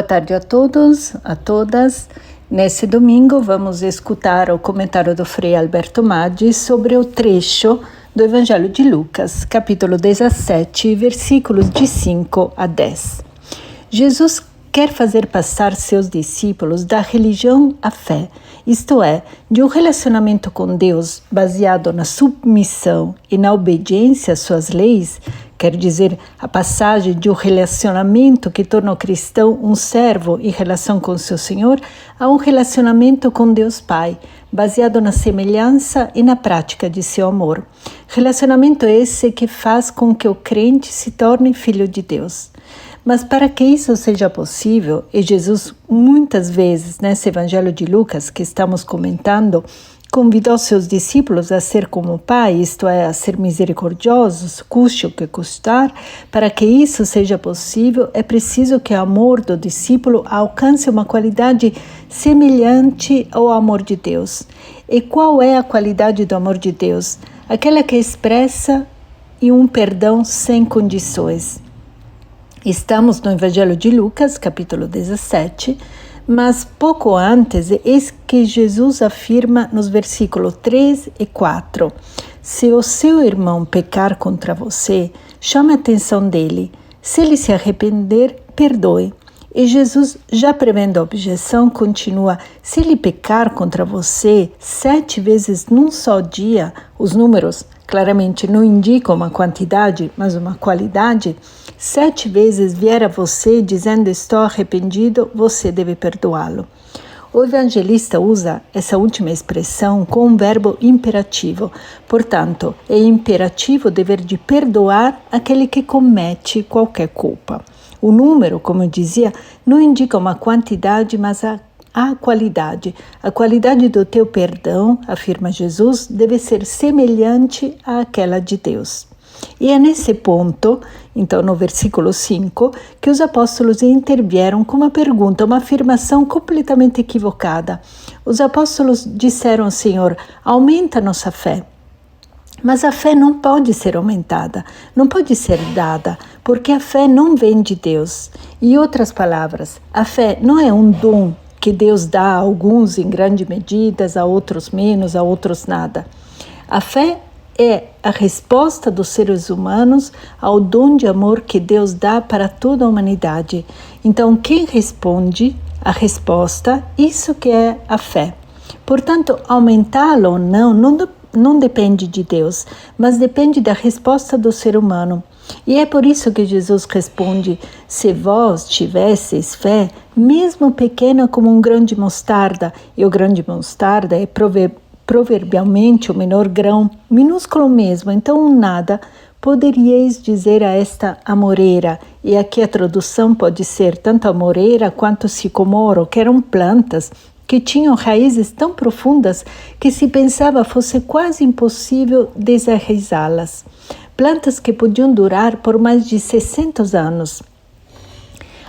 Boa tarde a todos, a todas. Nesse domingo vamos escutar o comentário do Frei Alberto Maggi sobre o trecho do Evangelho de Lucas, capítulo 17, versículos de 5 a 10. Jesus quer fazer passar seus discípulos da religião à fé, isto é, de um relacionamento com Deus baseado na submissão e na obediência às suas leis, quer dizer, a passagem de um relacionamento que torna o cristão um servo em relação com seu Senhor, a um relacionamento com Deus Pai, baseado na semelhança e na prática de seu amor. Relacionamento esse que faz com que o crente se torne filho de Deus. Mas para que isso seja possível, e Jesus muitas vezes nesse Evangelho de Lucas que estamos comentando, convidou seus discípulos a ser como o Pai, isto é, a ser misericordiosos, custe o que custar. Para que isso seja possível, é preciso que o amor do discípulo alcance uma qualidade semelhante ao amor de Deus. E qual é a qualidade do amor de Deus? Aquela que expressa em um perdão sem condições. Estamos no Evangelho de Lucas, capítulo 17, mas pouco antes, eis que Jesus afirma nos versículos 3 e 4, se o seu irmão pecar contra você, chame a atenção dele, se ele se arrepender, perdoe. E Jesus, já prevendo a objeção, continua, se ele pecar contra você 7 vezes num só dia, os números claramente não indicam uma quantidade, mas uma qualidade, 7 vezes vier a você dizendo estou arrependido, você deve perdoá-lo. O evangelista usa essa última expressão com um verbo imperativo. Portanto, é imperativo o dever de perdoar aquele que comete qualquer culpa. O número, como eu dizia, não indica uma quantidade, mas a qualidade. A qualidade do teu perdão, afirma Jesus, deve ser semelhante àquela de Deus. E é nesse ponto, então no versículo 5, que os apóstolos intervieram com uma pergunta, uma afirmação completamente equivocada. Os apóstolos disseram ao Senhor, aumenta nossa fé. Mas a fé não pode ser aumentada, não pode ser dada, porque a fé não vem de Deus. Em outras palavras, a fé não é um dom que Deus dá a alguns em grandes medidas, a outros menos, a outros nada. A fé é a resposta dos seres humanos ao dom de amor que Deus dá para toda a humanidade. Então, quem responde a resposta, isso que é a fé. Portanto, aumentá-la ou não depende de Deus, mas depende da resposta do ser humano. E é por isso que Jesus responde, se vós tivesseis fé, mesmo pequena como um grão de mostarda, e o grão de mostarda é proverbialmente o menor grão, minúsculo mesmo, então um nada, poderíeis dizer a esta amoreira, e aqui a tradução pode ser tanto amoreira quanto sicomoro, que eram plantas que tinham raízes tão profundas que se pensava fosse quase impossível desarraizá-las. Plantas que podiam durar por mais de 600 anos.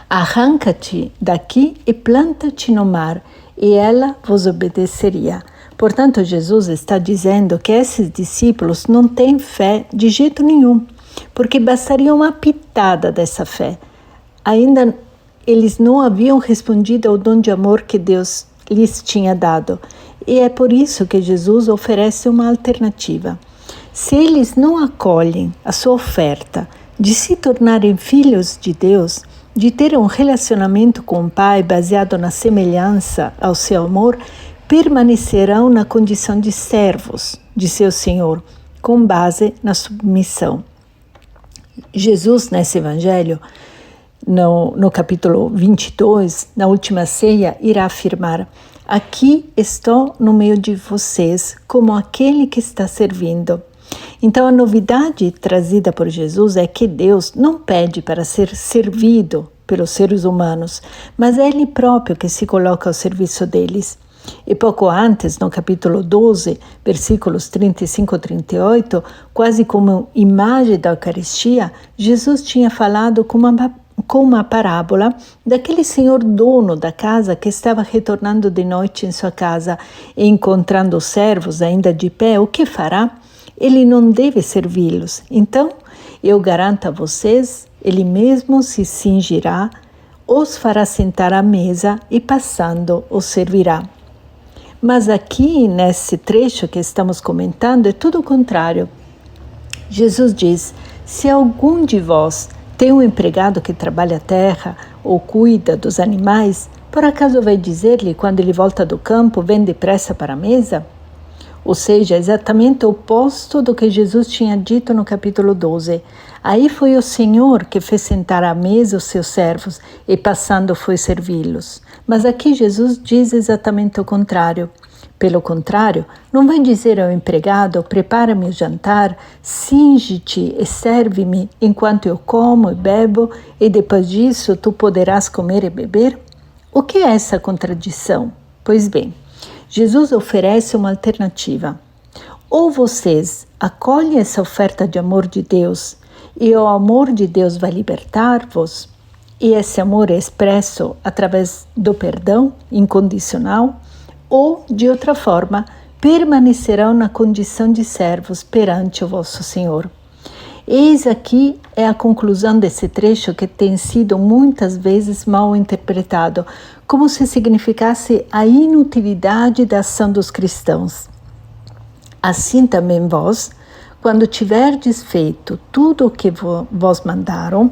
Arranca-te daqui e planta-te no mar, e ela vos obedeceria. Portanto, Jesus está dizendo que esses discípulos não têm fé de jeito nenhum, porque bastaria uma pitada dessa fé. Ainda eles não haviam respondido ao dom de amor que Deus lhes tinha dado. E é por isso que Jesus oferece uma alternativa. Se eles não acolhem a sua oferta de se tornarem filhos de Deus, de ter um relacionamento com o Pai baseado na semelhança ao seu amor, permanecerão na condição de servos de seu Senhor, com base na submissão. Jesus, nesse Evangelho, no capítulo 22, na última ceia, irá afirmar, aqui estou no meio de vocês, como aquele que está servindo. Então, a novidade trazida por Jesus é que Deus não pede para ser servido pelos seres humanos, mas é Ele próprio que se coloca ao serviço deles. E pouco antes, no capítulo 12, versículos 35 e 38, quase como imagem da Eucaristia, Jesus tinha falado com uma parábola daquele senhor dono da casa que estava retornando de noite em sua casa e encontrando os servos ainda de pé, o que fará? Ele não deve servi-los. Então, eu garanto a vocês, ele mesmo se cingirá os fará sentar à mesa e, passando, os servirá. Mas aqui, nesse trecho que estamos comentando, é tudo o contrário. Jesus diz: se algum de vós tem um empregado que trabalha a terra ou cuida dos animais, por acaso vai dizer-lhe, quando ele volta do campo, vem depressa para a mesa? Ou seja, exatamente o oposto do que Jesus tinha dito no capítulo 12. Aí foi o Senhor que fez sentar à mesa os seus servos e, passando, foi servi-los. Mas aqui Jesus diz exatamente o contrário. Pelo contrário, não vai dizer ao empregado: prepara-me o jantar, cinge-te e serve-me enquanto eu como e bebo, e depois disso tu poderás comer e beber? O que é essa contradição? Pois bem, Jesus oferece uma alternativa. Ou vocês acolhem essa oferta de amor de Deus e o amor de Deus vai libertar-vos, e esse amor é expresso através do perdão incondicional, ou, de outra forma, permanecerão na condição de servos perante o vosso Senhor. Eis aqui é a conclusão desse trecho, que tem sido muitas vezes mal interpretado, como se significasse a inutilidade da ação dos cristãos. Assim também vós, quando tiverdes feito tudo o que vos mandaram,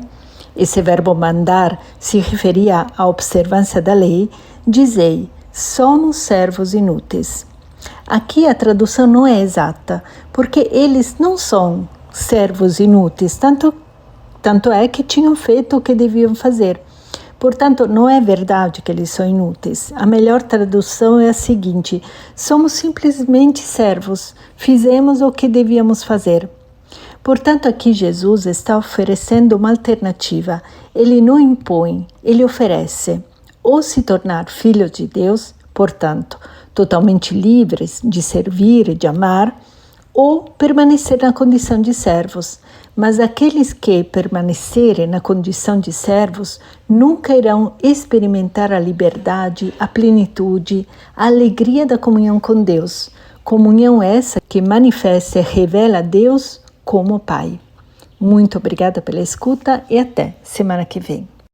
esse verbo mandar se referia à observância da lei, dizei: somos servos inúteis. Aqui a tradução não é exata, porque eles não são servos inúteis, tanto é que tinham feito o que deviam fazer. Portanto, não é verdade que eles são inúteis. A melhor tradução é a seguinte: somos simplesmente servos, fizemos o que devíamos fazer. Portanto, aqui Jesus está oferecendo uma alternativa. Ele não impõe, ele oferece. Ou se tornar filhos de Deus, portanto, totalmente livres de servir e de amar, ou permanecer na condição de servos. Mas aqueles que permanecerem na condição de servos nunca irão experimentar a liberdade, a plenitude, a alegria da comunhão com Deus. Comunhão essa que manifesta e revela Deus como Pai. Muito obrigada pela escuta e até semana que vem.